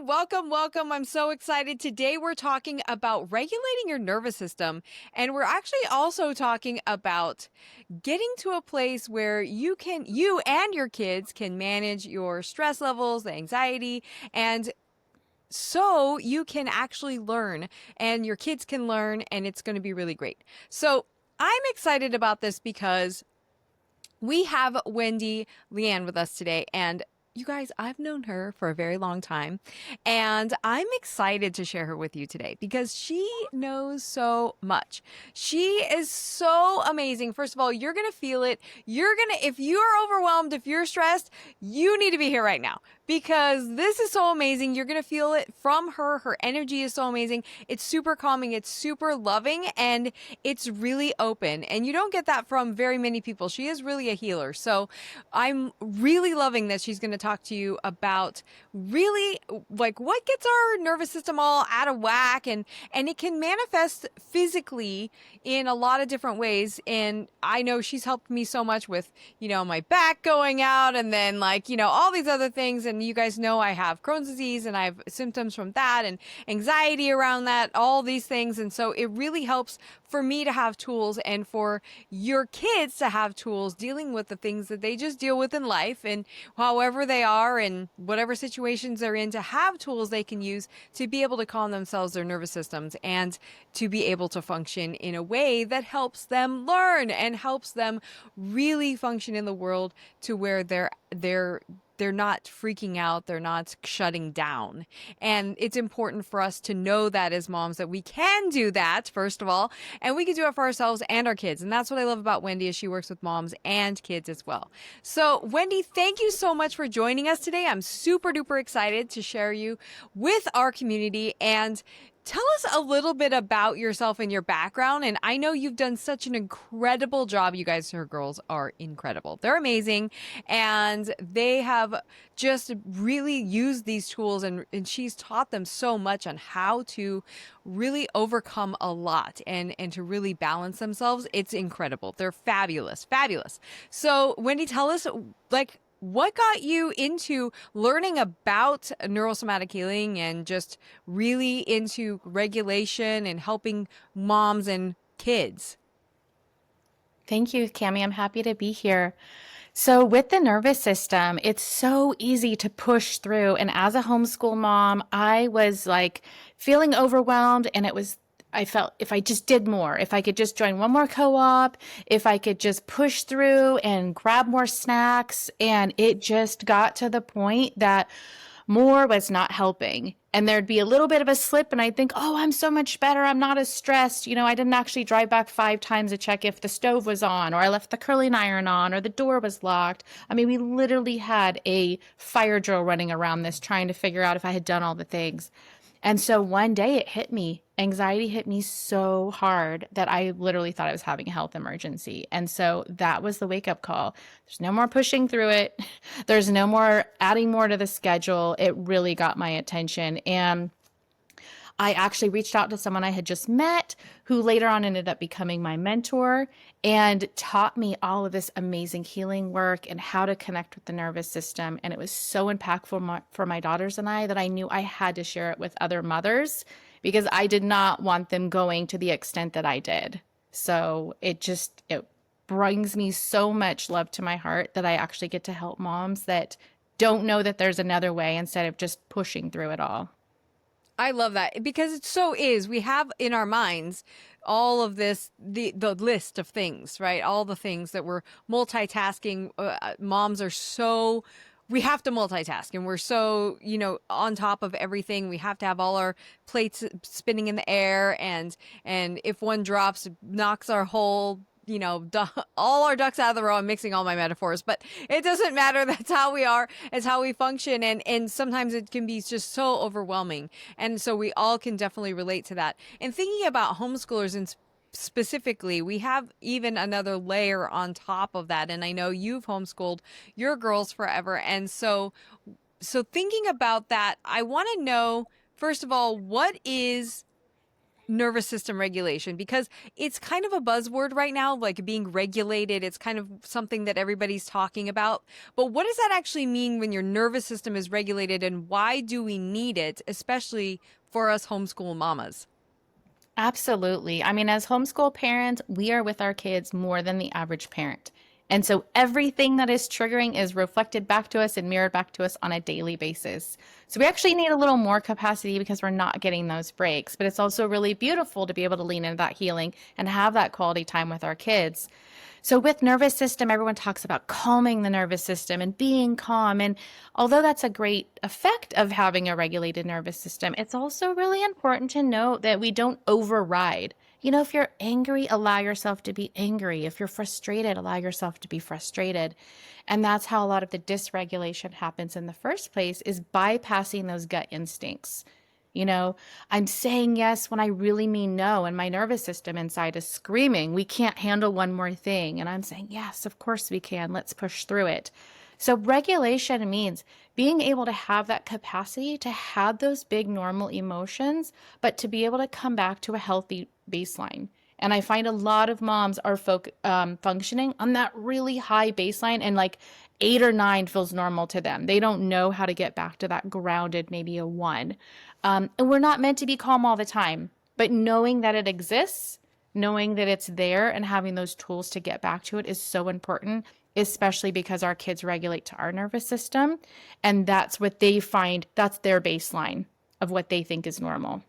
welcome, welcome. I'm so excited. Today we're talking about regulating your nervous system, and we're actually also talking about getting to a place where you and your kids can manage your stress levels, the anxiety, and so you can actually learn and your kids can learn, and it's going to be really great. So I'm excited about this because we have Wendee LeAnn with us today, and you guys, I've known her for a very long time, and I'm excited to share her with you today because she knows so much. She is so amazing. First of all, you're going to feel it. If you're overwhelmed, if you're stressed, you need to be here right now because this is so amazing. You're going to feel it from her. Her energy is so amazing. It's super calming. It's super loving, and it's really open. And you don't get that from very many people. She is really a healer. So I'm really loving that she's going to talk to you about really like what gets our nervous system all out of whack, and it can manifest physically in a lot of different ways. And I know she's helped me so much with, my back going out, and then all these other things. And you guys know I have Crohn's disease and I have symptoms from that and anxiety around that, all these things. And so it really helps for me to have tools and for your kids to have tools dealing with the things that they just deal with in life, and however they are and whatever situations they're in, to have tools they can use to be able to calm themselves, their nervous systems, and to be able to function in a way that helps them learn and helps them really function in the world to where they're not freaking out, they're not shutting down. And it's important for us to know that as moms, that we can do that, first of all, and we can do it for ourselves and our kids. And that's what I love about Wendee, is she works with moms and kids as well. So Wendee, thank you so much for joining us today. I'm super duper excited to share you with our community. And tell us a little bit about yourself and your background. And I know you've done such an incredible job. You guys, her girls are incredible. They're amazing. And they have just really used these tools, and she's taught them so much on how to really overcome a lot and to really balance themselves. It's incredible. They're fabulous, fabulous. So Wendee, tell us, what got you into learning about neurosomatic healing and just really into regulation and helping moms and kids? Thank you, Cami. I'm happy to be here. So with the nervous system, it's so easy to push through. And as a homeschool mom, I was feeling overwhelmed, and I felt if I just did more, if I could just join one more co-op, if I could just push through and grab more snacks. And it just got to the point that more was not helping. And there'd be a little bit of a slip, and I'd think, oh, I'm so much better. I'm not as stressed. I didn't actually drive back 5 times to check if the stove was on, or I left the curling iron on, or the door was locked. I mean, we literally had a fire drill running around this, trying to figure out if I had done all the things. And so one day it hit me. Anxiety hit me so hard that I literally thought I was having a health emergency. And so that was the wake-up call. There's no more pushing through it. There's no more adding more to the schedule. It really got my attention. And I actually reached out to someone I had just met, who later on ended up becoming my mentor, and taught me all of this amazing healing work and how to connect with the nervous system. And it was so impactful for my daughters and I that I knew I had to share it with other mothers, because I did not want them going to the extent that I did. So it brings me so much love to my heart that I actually get to help moms that don't know that there's another way, instead of just pushing through it all. I love that, because it so is. We have in our minds all of this, the list of things, right? All the things that we're multitasking. Moms are so, we have to multitask, and we're so, on top of everything. We have to have all our plates spinning in the air, and if one drops, it knocks our whole, all our ducks out of the row. I'm mixing all my metaphors, but it doesn't matter. That's how we are. It's how we function. And sometimes it can be just so overwhelming. And so we all can definitely relate to that. And thinking about homeschoolers and specifically, we have even another layer on top of that. And I know you've homeschooled your girls forever. And so thinking about that, I want to know, first of all, what is nervous system regulation? Because it's kind of a buzzword right now, like being regulated. It's kind of something that everybody's talking about. But what does that actually mean when your nervous system is regulated, and why do we need it, especially for us homeschool mamas? Absolutely. I mean, as homeschool parents, we are with our kids more than the average parent. And so everything that is triggering is reflected back to us and mirrored back to us on a daily basis. So we actually need a little more capacity because we're not getting those breaks. But it's also really beautiful to be able to lean into that healing and have that quality time with our kids. So with nervous system, everyone talks about calming the nervous system and being calm. And although that's a great effect of having a regulated nervous system, it's also really important to note that we don't override. You know, if you're angry, allow yourself to be angry. If you're frustrated, allow yourself to be frustrated. And that's how a lot of the dysregulation happens in the first place, is bypassing those gut instincts. You know, I'm saying yes when I really mean no, and my nervous system inside is screaming, we can't handle one more thing. And I'm saying, yes, of course we can. Let's push through it. So, regulation means being able to have that capacity to have those big normal emotions, but to be able to come back to a healthy baseline. And I find a lot of moms are functioning on that really high baseline, and like 8 or 9 feels normal to them. They don't know how to get back to that grounded, maybe a 1. And we're not meant to be calm all the time, but knowing that it exists, knowing that it's there, and having those tools to get back to it is so important, especially because our kids regulate to our nervous system. And that's what they find, that's their baseline of what they think is normal.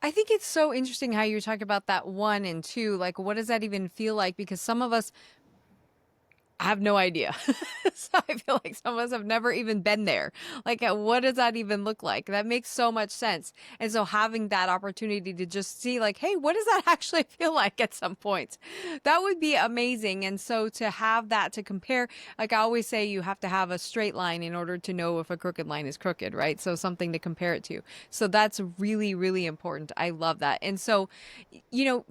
I think it's so interesting how you're talking about that 1 and 2. Like, what does that even feel like? Because some of us I have no idea. So I feel like some of us have never even been there. Like, what does that even look like? That makes so much sense. And so having that opportunity to just see, like, hey, what does that actually feel like at some point? That would be amazing. And so to have that to compare, like I always say, you have to have a straight line in order to know if a crooked line is crooked, right? So something to compare it to. So that's really, really important. I love that. And so,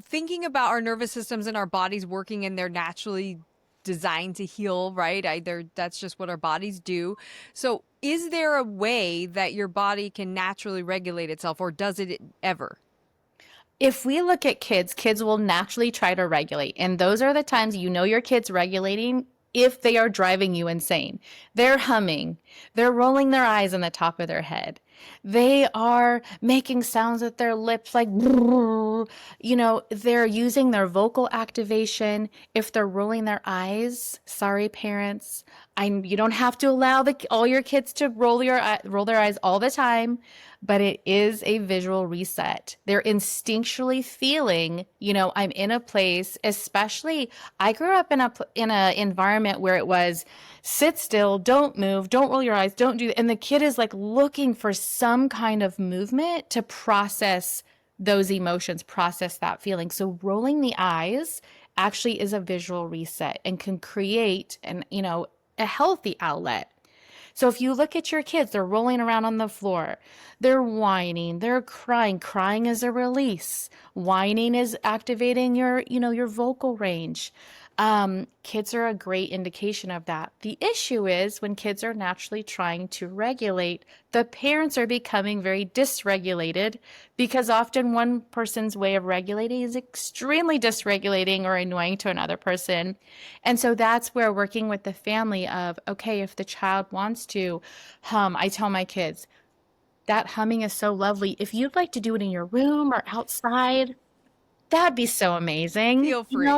thinking about our nervous systems and our bodies working in their naturally designed to heal, right? Either that's just what our bodies do. So, is there a way that your body can naturally regulate itself, or does it ever? If we look at kids, kids will naturally try to regulate. And those are the times you know your kid's regulating if they are driving you insane. They're humming, they're rolling their eyes on the top of their head. They are making sounds with their lips like, they're using their vocal activation. If they're rolling their eyes, sorry, parents, you don't have to allow all your kids to roll their eyes all the time, but it is a visual reset. They're instinctually feeling, I'm in a place, especially I grew up in a environment where it was sit still, don't move, don't roll your eyes, don't do, and the kid is like looking for some kind of movement to process those emotions, process that feeling. So rolling the eyes actually is a visual reset and can create a healthy outlet. So if you look at your kids, they're rolling around on the floor, they're whining, they're crying. Crying is a release. Whining is activating your vocal range. Kids are a great indication of that. The issue is when kids are naturally trying to regulate, the parents are becoming very dysregulated because often one person's way of regulating is extremely dysregulating or annoying to another person. And so that's where working with the family of, okay, if the child wants to hum, I tell my kids, that humming is so lovely. If you'd like to do it in your room or outside, that'd be so amazing. Feel free.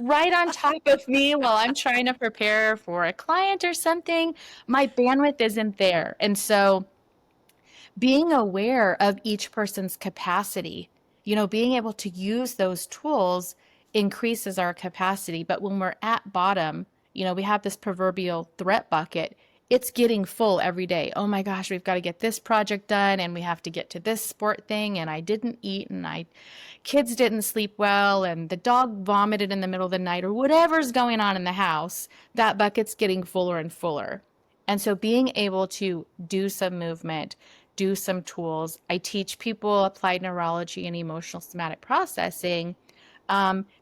Right on top of me while I'm trying to prepare for a client or something, my bandwidth isn't there. And so being aware of each person's capacity, being able to use those tools increases our capacity. But when we're at bottom, we have this proverbial threat bucket. It's getting full every day. Oh my gosh, we've got to get this project done and we have to get to this sport thing and I didn't eat and kids didn't sleep well and the dog vomited in the middle of the night or whatever's going on in the house. That bucket's getting fuller and fuller. And so being able to do some movement, do some tools. I teach people applied neurology and emotional somatic processing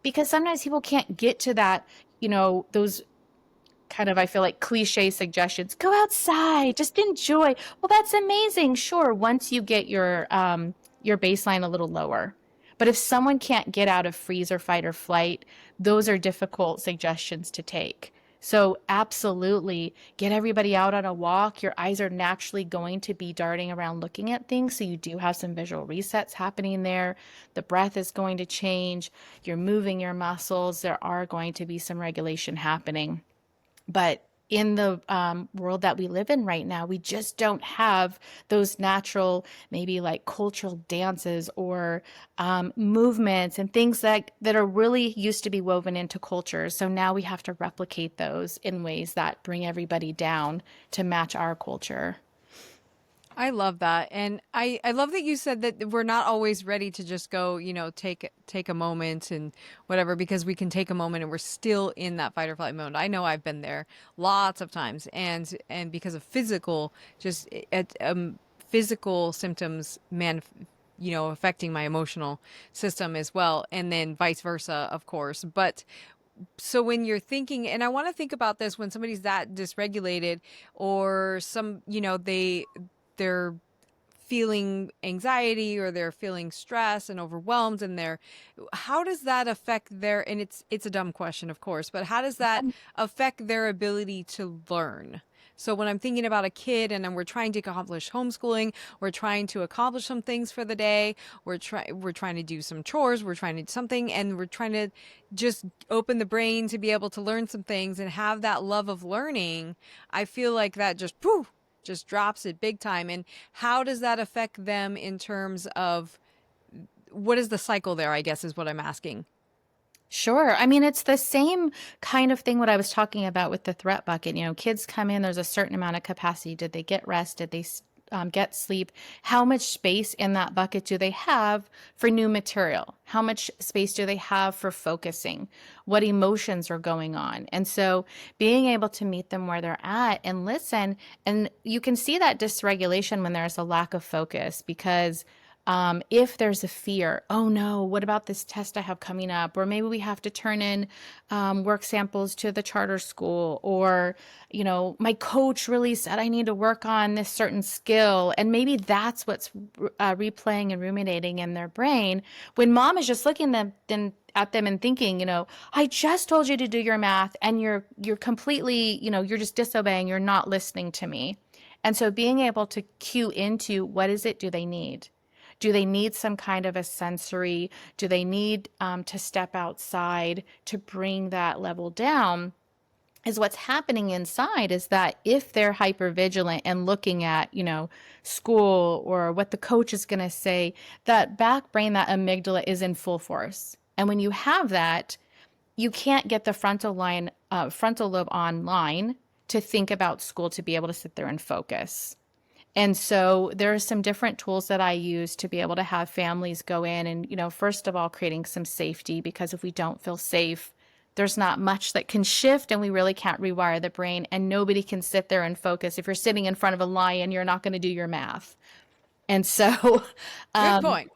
because sometimes people can't get to that, those kind of, I feel like, cliche suggestions. Go outside, just enjoy. Well, that's amazing. Sure. Once you get your your baseline a little lower. But if someone can't get out of freeze or fight or flight, those are difficult suggestions to take. So absolutely get everybody out on a walk. Your eyes are naturally going to be darting around looking at things. So you do have some visual resets happening there. The breath is going to change. You're moving your muscles. There are going to be some regulation happening. But in the world that we live in right now, we just don't have those natural, maybe like cultural dances or movements and things that are really used to be woven into culture. So now we have to replicate those in ways that bring everybody down to match our culture. I love that. And I love that you said that we're not always ready to just go, take a moment and whatever, because we can take a moment and we're still in that fight or flight mode. I know I've been there lots of times, and because of physical symptoms affecting my emotional system as well, and then vice versa, of course. But so when you're thinking, and I want to think about this when somebody's that dysregulated, or they're feeling anxiety, or they're feeling stress and overwhelmed, and how does that affect and it's a dumb question, of course, but how does that affect their ability to learn? So when I'm thinking about a kid and we're trying to accomplish homeschooling, we're trying to accomplish some things for the day, we're trying to do some chores, we're trying to do something, and we're trying to just open the brain to be able to learn some things and have that love of learning, I feel like that just drops it big time. And how does that affect them in terms of what is the cycle there, I guess, is what I'm asking. Sure. I mean, it's the same kind of thing what I was talking about with the threat bucket. Kids come in, there's a certain amount of capacity. Did they get rest? Did they get sleep? How much space in that bucket do they have for new material? How much space do they have for focusing? What emotions are going on? And so being able to meet them where they're at and listen, and you can see that dysregulation when there's a lack of focus, because if there's a fear, oh no, what about this test I have coming up? Or maybe we have to turn in work samples to the charter school, or, my coach really said I need to work on this certain skill. And maybe that's what's replaying and ruminating in their brain when mom is just looking at them and thinking, I just told you to do your math and you're completely, you're just disobeying, you're not listening to me. And so being able to cue into what is it do they need? Do they need some kind of a sensory? Do they need to step outside to bring that level down? Is what's happening inside is that if they're hypervigilant and looking at, school or what the coach is going to say, that back brain, that amygdala is in full force. And when you have that, you can't get the frontal lobe online to think about school, to be able to sit there and focus. And so there are some different tools that I use to be able to have families go in and, first of all, creating some safety, because if we don't feel safe, there's not much that can shift, and we really can't rewire the brain, and nobody can sit there and focus. If you're sitting in front of a lion, you're not going to do your math. And so Good point.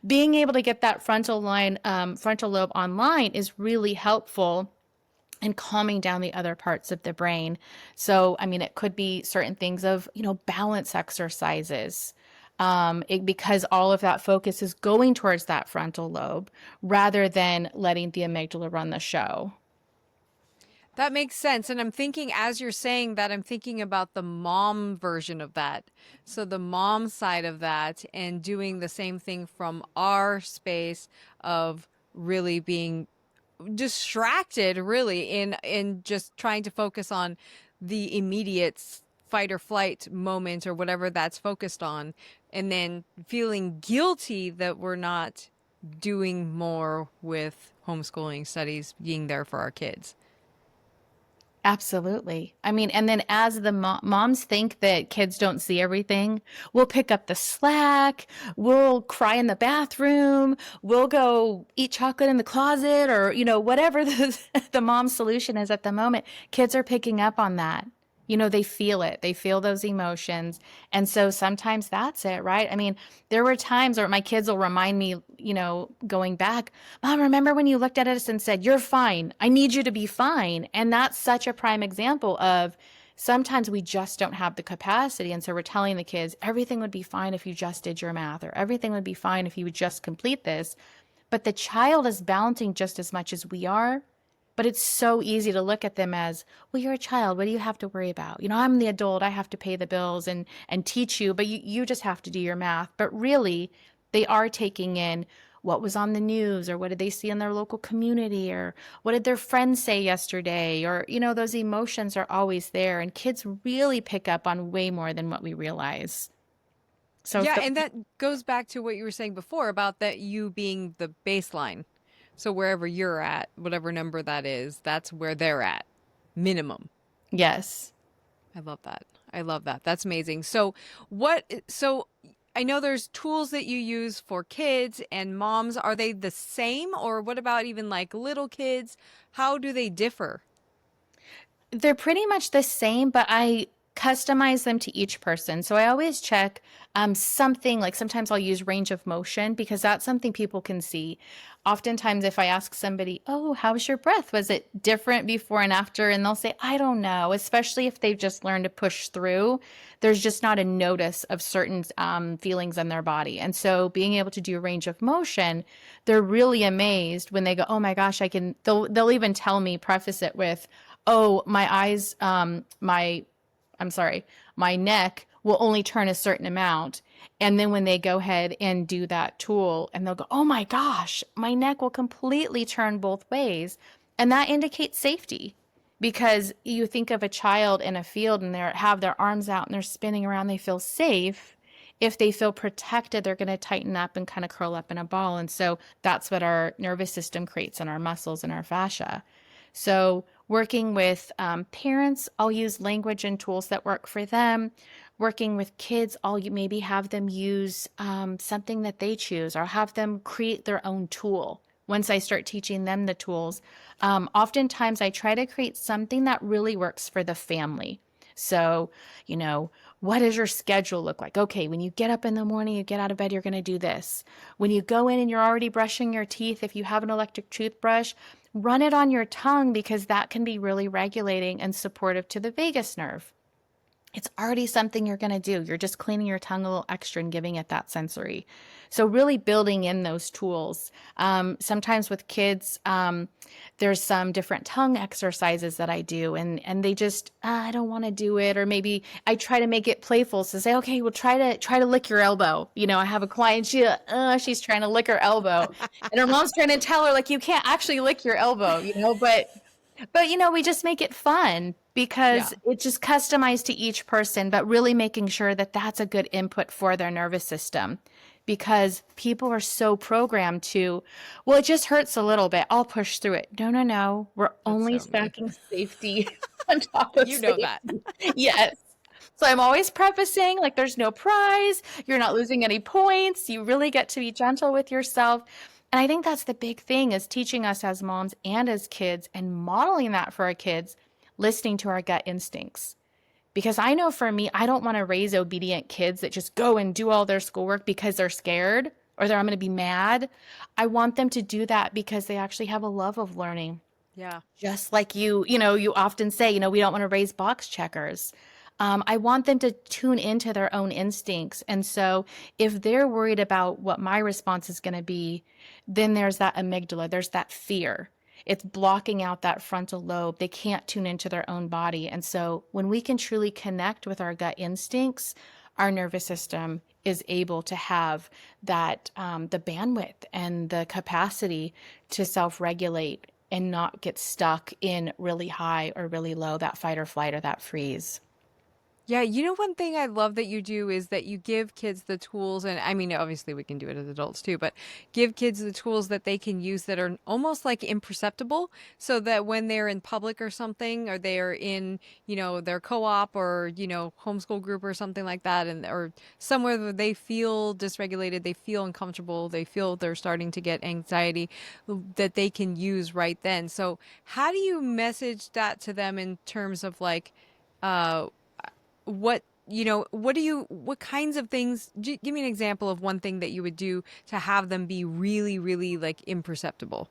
being able to get that frontal lobe online is really helpful and calming down the other parts of the brain. So, I mean, it could be certain things of, balance exercises, because all of that focus is going towards that frontal lobe rather than letting the amygdala run the show. That makes sense. And I'm thinking, as you're saying that, I'm thinking about the mom version of that. So the mom side of that, and doing the same thing from our space of really being distracted, really, in just trying to focus on the immediate fight or flight moment, or whatever that's focused on, and then feeling guilty that we're not doing more with homeschooling studies, being there for our kids. Absolutely. I mean, and then as the moms think that kids don't see everything, we'll pick up the slack, we'll cry in the bathroom, we'll go eat chocolate in the closet, or, whatever the mom's solution is at the moment. Kids are picking up on that. They feel it. They feel those emotions. And so sometimes that's it, right? I mean, there were times where my kids will remind me, going back, Mom, remember when you looked at us and said, you're fine. I need you to be fine. And that's such a prime example of Sometimes we just don't have the capacity. And so we're telling the kids, everything would be fine if you just did your math, or everything would be fine if you would just complete this. But the child is balancing just as much as we are. But it's so easy to look at them as, well, you're a child. What do you have to worry about? I'm the adult. I have to pay the bills and teach you, but you just have to do your math. But really, they are taking in what was on the news, or what did they see in their local community, or what did their friends say yesterday, or those emotions are always there, and kids really pick up on way more than what we realize. So if Yeah, the and that goes back to what you were saying before about that you being the baseline. So wherever you're at, whatever number that is, that's where they're at. Minimum. Yes. I love that. I love that. That's amazing. So I know there's tools that you use for kids and moms. Are they the same, or what about even like little kids? How do they differ? They're pretty much the same, but I customize them to each person. So I always check something like, sometimes I'll use range of motion because that's something people can see. Oftentimes, if I ask somebody, oh, how's your breath? Was it different before and after? And they'll say, I don't know, especially if they've just learned to push through. There's just not a notice of certain feelings in their body. And so being able to do range of motion, they're really amazed when they go, oh my gosh, they'll even tell me, preface it with, oh, my eyes, I'm sorry, my neck will only turn a certain amount. And then when they go ahead and do that tool, and they'll go, oh my gosh, my neck will completely turn both ways. And that indicates safety, because you think of a child in a field and they have their arms out and they're spinning around, they feel safe. If they feel protected, they're going to tighten up and kind of curl up in a ball. And so that's what our nervous system creates in our muscles and our fascia. So working with parents, I'll use language and tools that work for them. Working with kids, I'll maybe have them use something that they choose, or have them create their own tool. Once I start teaching them the tools, oftentimes I try to create something that really works for the family. So, what does your schedule look like? Okay, when you get up in the morning, you get out of bed, you're going to do this. When you go in and you're already brushing your teeth, if you have an electric toothbrush, run it on your tongue, because that can be really regulating and supportive to the vagus nerve. It's already something you're going to do. You're just cleaning your tongue a little extra and giving it that sensory. So really building in those tools. Sometimes with kids, there's some different tongue exercises that I do, and they just, I don't want to do it. Or maybe I try to make it playful. So say, okay, well, try to lick your elbow. I have a client, she's trying to lick her elbow, and her mom's trying to tell her, like, you can't actually lick your elbow, but we just make it fun, Yeah. because it's just customized to each person, but really making sure that that's a good input for their nervous system, because people are so programmed to, well, it just hurts a little bit, I'll push through it. No, no, no. We're That's only so me. stacking safety on top of You know safety. that. Yes. So I'm always prefacing, like, there's no prize. You're not losing any points. You really get to be gentle with yourself. And I think that's the big thing, is teaching us as moms and as kids, and modeling that for our kids, listening to our gut instincts. Because I know for me, I don't want to raise obedient kids that just go and do all their schoolwork because they're scared, or I'm going to be mad. I want them to do that because they actually have a love of learning. Yeah. Just like you often say, we don't want to raise box checkers. I want them to tune into their own instincts. And so if they're worried about what my response is going to be, then there's that amygdala, there's that fear. It's blocking out that frontal lobe. They can't tune into their own body. And so when we can truly connect with our gut instincts, our nervous system is able to have that, the bandwidth and the capacity to self-regulate and not get stuck in really high or really low, that fight or flight or that freeze. Yeah, one thing I love that you do is that you give kids the tools, and I mean, obviously we can do it as adults too, but give kids the tools that they can use that are almost like imperceptible, so that when they're in public or something, or they're in, their co-op or, homeschool group or something like that, and or somewhere where they feel dysregulated, they feel uncomfortable, they feel they're starting to get anxiety, that they can use right then. So how do you message that to them in terms of like, uh, what kinds of things, give me an example of one thing that you would do to have them be really, really like imperceptible.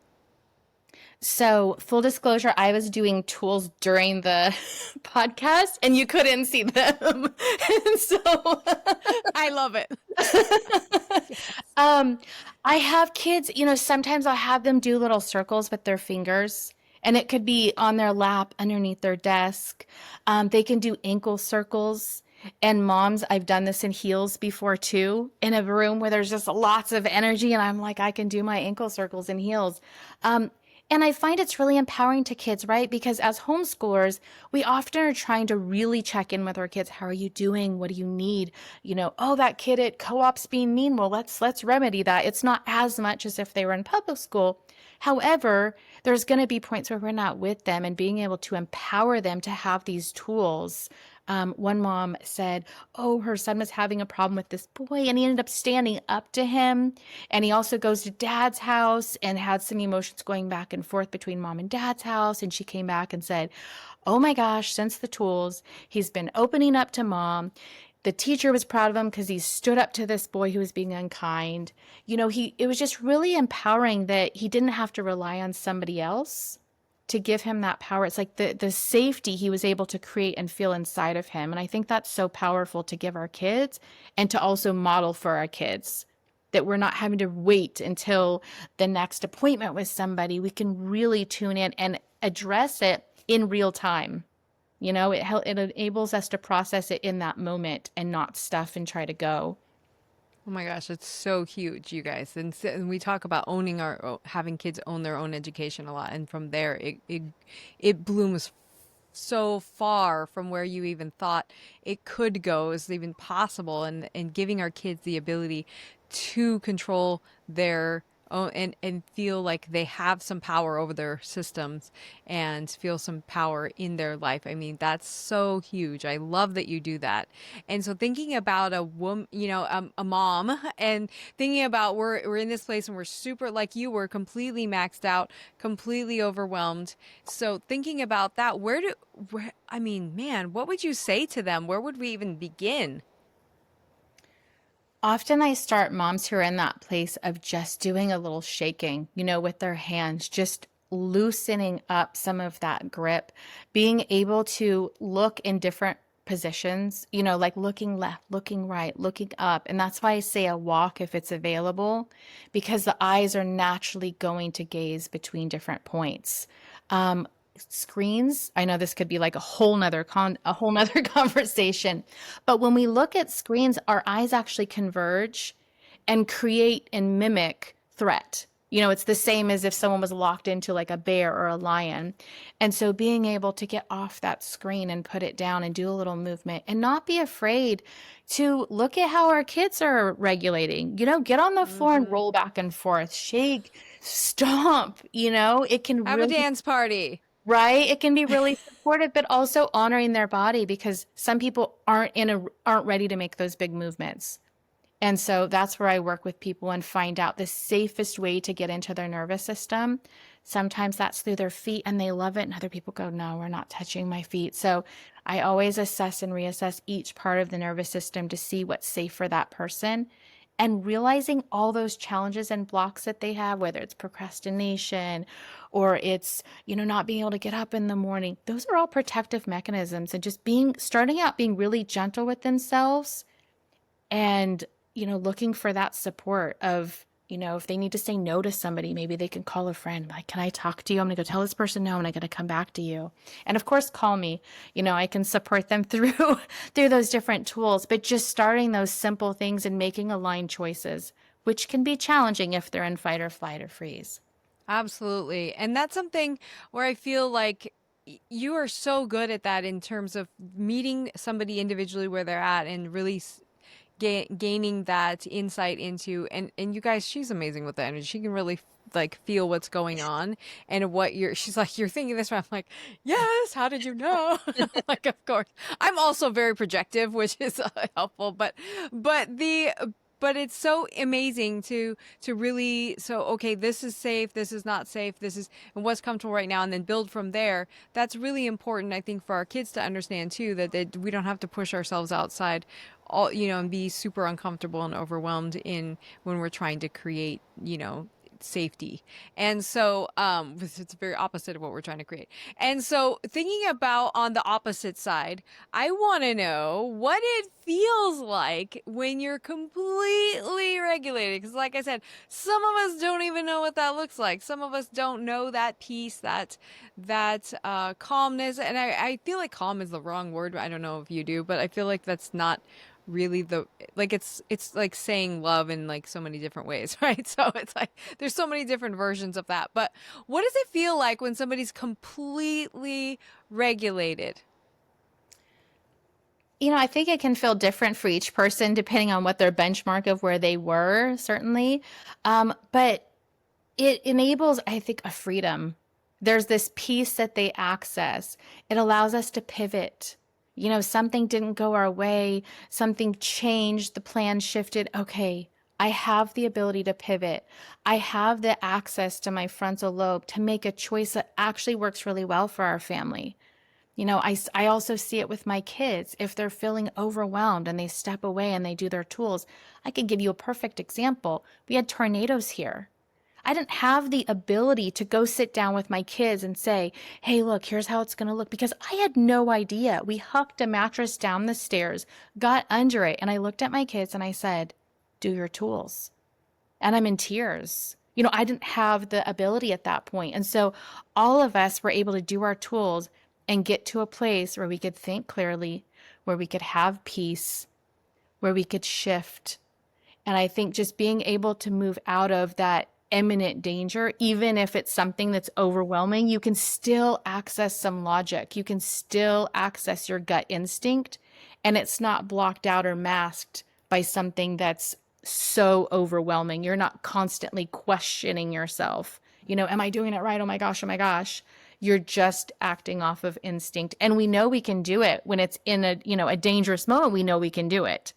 So, full disclosure, I was doing tools during the podcast and you couldn't see them. And so, I love it. Yes. um, I have kids, sometimes I'll have them do little circles with their fingers, and it could be on their lap underneath their desk. They can do ankle circles. And moms, I've done this in heels before too, in a room where there's just lots of energy, and I'm like, I can do my ankle circles in heels. Um, and I find it's really empowering to kids, right? Because as homeschoolers, we often are trying to really check in with our kids. How are you doing? What do you need? Oh, that kid at co-op's being mean. Well, let's remedy that. It's not as much as if they were in public school. However, there's going to be points where we're not with them, and being able to empower them to have these tools. One mom said, oh, her son was having a problem with this boy, and he ended up standing up to him. And he also goes to dad's house and had some emotions going back and forth between mom and dad's house. And she came back and said, oh my gosh, since the tools, he's been opening up to mom. The teacher was proud of him because he stood up to this boy who was being unkind. It was just really empowering that he didn't have to rely on somebody else to give him that power. It's like the safety he was able to create and feel inside of him. And I think that's so powerful to give our kids, and to also model for our kids, that we're not having to wait until the next appointment with somebody. We can really tune in and address it in real time. It enables us to process it in that moment and not stuff and try to go. Oh my gosh, it's so huge, you guys. And we talk about having kids own their own education a lot, and from there, it blooms so far from where you even thought it could go is even possible, and giving our kids the ability to control their own and feel like they have some power over their systems and feel some power in their life. I mean, that's so huge. I love that you do that. And so thinking about a woman, a mom, and thinking about we're in this place and we're super, like you were, completely maxed out, completely overwhelmed. So thinking about that, I mean, man, what would you say to them? Where would we even begin? Often I start moms who are in that place of just doing a little shaking, with their hands, just loosening up some of that grip, being able to look in different positions, like looking left, looking right, looking up. And that's why I say a walk if it's available, because the eyes are naturally going to gaze between different points. Screens, I know this could be like a whole nother conversation, but when we look at screens, our eyes actually converge and create and mimic threat. It's the same as if someone was locked into like a bear or a lion. And so being able to get off that screen and put it down and do a little movement, and not be afraid to look at how our kids are regulating, get on the floor and Hmm. roll back and forth, shake, stomp, it can Have a really, dance party. right? It can be really supportive, but also honoring their body, because some people aren't ready to make those big movements. And so that's where I work with people and find out the safest way to get into their nervous system. Sometimes that's through their feet and they love it. And other people go, no, we're not touching my feet. So I always assess and reassess each part of the nervous system to see what's safe for that person. And realizing all those challenges and blocks that they have, whether it's procrastination or it's, not being able to get up in the morning, those are all protective mechanisms. And just starting out being really gentle with themselves, and looking for that support of, if they need to say no to somebody, maybe they can call a friend, like, can I talk to you? I'm gonna go tell this person no, and I'm gonna come back to you. And of course, call me. I can support them through through those different tools. But just starting those simple things and making aligned choices, which can be challenging if they're in fight or flight or freeze. Absolutely. And that's something where I feel like you are so good at that in terms of meeting somebody individually where they're at and really gaining that insight into, and you guys, she's amazing with the energy. She can really like feel what's going on and what she's like, you're thinking this way. I'm like, yes, how did you know? Like, of course. I'm also very projective, which is helpful, but the but it's so amazing to really, so okay, this is safe, this is not safe, this is and what's comfortable right now, and then build from there. That's really important, I think, for our kids to understand too, that we don't have to push ourselves outside and be super uncomfortable and overwhelmed in when we're trying to create safety. And so, it's very opposite of what we're trying to create. And so thinking about on the opposite side, I want to know what it feels like when you're completely regulated. Because like I said, some of us don't even know what that looks like. Some of us don't know that peace, that calmness. And I feel like calm is the wrong word. I don't know if you do, but I feel like that's not really the like it's like saying love in like so many different ways, right? So it's like there's so many different versions of that. But what does it feel like when somebody's completely regulated? I think it can feel different for each person depending on what their benchmark of where they were, certainly. But it enables, I think, a freedom. There's this peace that they access. It allows us to pivot. Something didn't go our way, something changed, the plan shifted. Okay, I have the ability to pivot. I have the access to my frontal lobe to make a choice that actually works really well for our family. I also see it with my kids. If they're feeling overwhelmed and they step away and they do their tools, I can give you a perfect example. We had tornadoes here. I didn't have the ability to go sit down with my kids and say, hey, look, here's how it's going to look, because I had no idea. We hucked a mattress down the stairs, got under it, and I looked at my kids and I said, do your tools. And I'm in tears. I didn't have the ability at that point. And so all of us were able to do our tools and get to a place where we could think clearly, where we could have peace, where we could shift. And I think just being able to move out of that imminent danger, even if it's something that's overwhelming, you can still access some logic. You can still access your gut instinct, and it's not blocked out or masked by something that's so overwhelming. You're not constantly questioning yourself. Am I doing it right? Oh my gosh, oh my gosh. You're just acting off of instinct. And we know we can do it when it's in a dangerous moment. We know we can do it.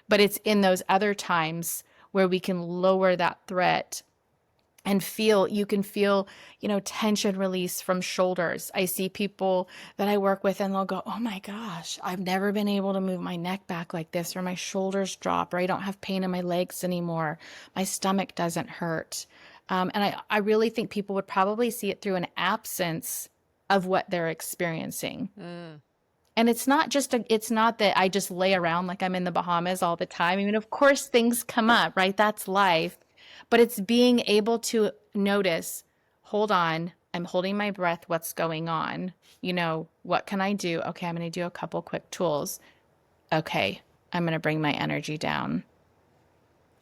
But it's in those other times where we can lower that threat and you can feel, tension release from shoulders. I see people that I work with and they'll go, oh my gosh, I've never been able to move my neck back like this, or my shoulders drop, or I don't have pain in my legs anymore. My stomach doesn't hurt. And I really think people would probably see it through an absence of what they're experiencing. And it's not that I just lay around like I'm in the Bahamas all the time. I mean, of course things come up, right? That's life. But it's being able to notice, hold on, I'm holding my breath. What's going on? What can I do? Okay, I'm going to do a couple quick tools. Okay, I'm going to bring my energy down.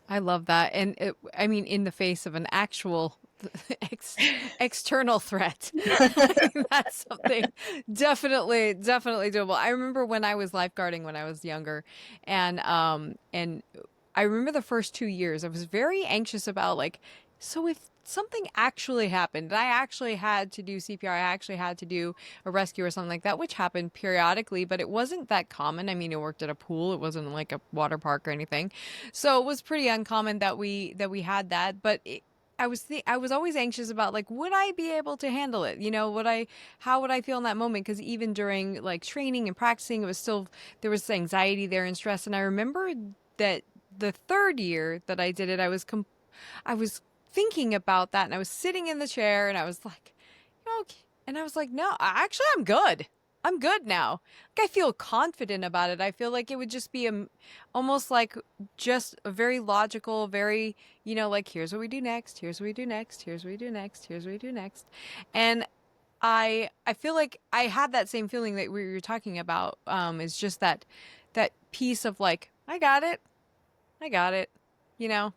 I love that. And I mean, in the face of an actual ex external threat, that's something definitely doable. I remember when I was lifeguarding when I was younger, and I remember the first 2 years, I was very anxious about like, so if something actually happened, I actually had to do CPR, I actually had to do a rescue or something like that, which happened periodically, but it wasn't that common. I mean, I worked at a pool, it wasn't like a water park or anything. So it was pretty uncommon that we had that, but I was always anxious about like, would I be able to handle it? How would I feel in that moment? Because even during like training and practicing, there was anxiety there and stress. And I remember that the third year that I did it, I was thinking about that, and I was sitting in the chair and I was like, okay. And I was like, no, actually I'm good. I'm good now. Like, I feel confident about it. I feel like it would just be almost like just a very logical, very, like, here's what we do next, here's what we do next, here's what we do next, here's what we do next. And I feel like I had that same feeling that we were talking about. Is just that piece of like, I got it. I got it.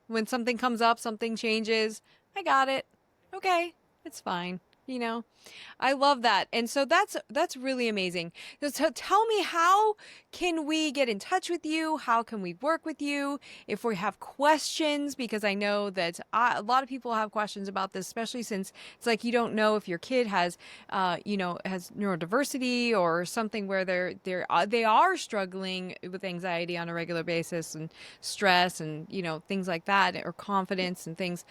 When something comes up, something changes, I got it. Okay, it's fine. I love that. And so that's really amazing. So tell me, how can we get in touch with you? How can we work with you if we have questions? Because I know that a lot of people have questions about this, especially since it's like you don't know if your kid has, has neurodiversity or something where they are struggling with anxiety on a regular basis and stress and things like that, or confidence and things.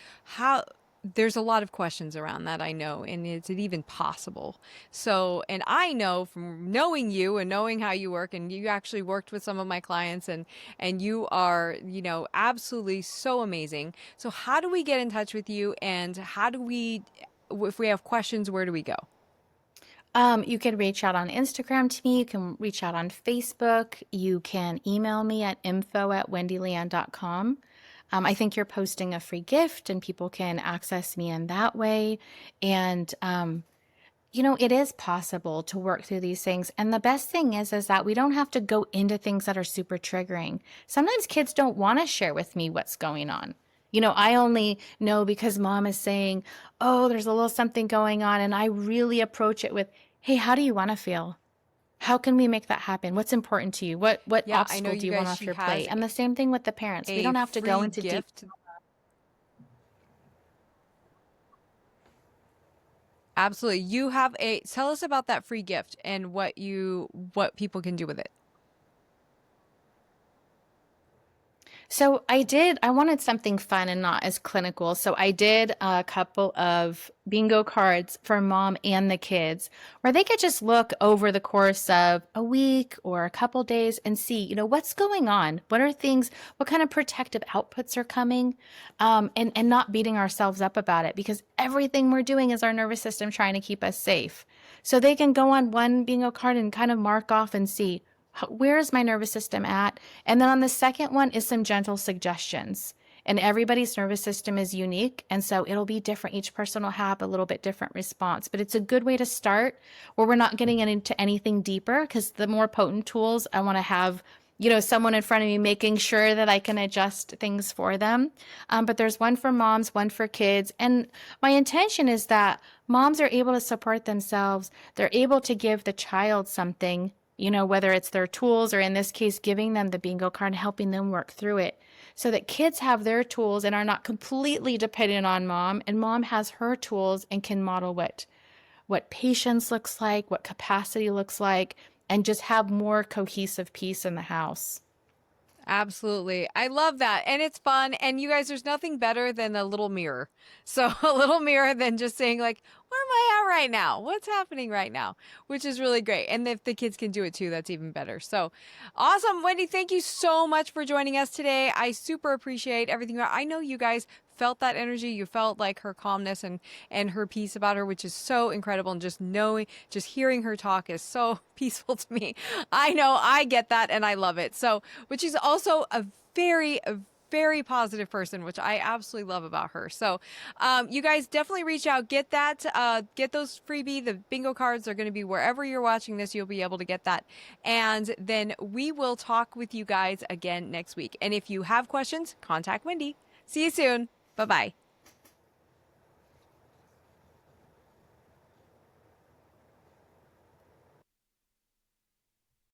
There's a lot of questions around that, I know, and is it even possible? So, and I know from knowing you and knowing how you work, and you actually worked with some of my clients, and you are, absolutely so amazing. So, how do we get in touch with you, and how do we, if we have questions, where do we go? You can reach out on Instagram to me. You can reach out on Facebook. You can email me at info@wendeeleann.com. I think you're posting a free gift and people can access me in that way. And, it is possible to work through these things. And the best thing is that we don't have to go into things that are super triggering. Sometimes kids don't want to share with me what's going on. I only know because mom is saying, oh, there's a little something going on. And I really approach it with, hey, how do you want to feel? How can we make that happen? What's important to you? What Yeah, I know obstacle do you you want guys, off she your has plate? And the same thing with the parents. We a don't have to go free into deep. gift. Absolutely. You have tell us about that free gift and what people can do with it. So I wanted something fun and not as clinical. So I did a couple of bingo cards for mom and the kids where they could just look over the course of a week or a couple days and see, what's going on? What are things, what kind of protective outputs are coming? And not beating ourselves up about it because everything we're doing is our nervous system trying to keep us safe. So they can go on one bingo card and kind of mark off and see, where is my nervous system at? And then on the second one is some gentle suggestions. And everybody's nervous system is unique. And so it'll be different. Each person will have a little bit different response. But it's a good way to start where we're not getting into anything deeper because the more potent tools, I want to have, someone in front of me making sure that I can adjust things for them. But there's one for moms, one for kids. And my intention is that moms are able to support themselves. They're able to give the child something, whether it's their tools or in this case, giving them the bingo card and helping them work through it so that kids have their tools and are not completely dependent on mom, and mom has her tools and can model what patience looks like, what capacity looks like, and just have more cohesive peace in the house. Absolutely. I love that. And it's fun. And you guys, there's nothing better than a little mirror. So a little mirror than just saying like, where am I at right now? What's happening right now? Which is really great. And if the kids can do it too, that's even better. So awesome. Wendee, thank you so much for joining us today. I super appreciate everything. I know you guys felt that energy. You felt like her calmness and her peace about her, which is so incredible. And just hearing her talk is so peaceful to me. I know I get that and I love it. So, but she's also a very positive person, which I absolutely love about her. So, you guys definitely reach out, get that, get those the bingo cards are going to be wherever you're watching this. You'll be able to get that. And then we will talk with you guys again next week. And if you have questions, contact Wendee. See you soon. Bye bye.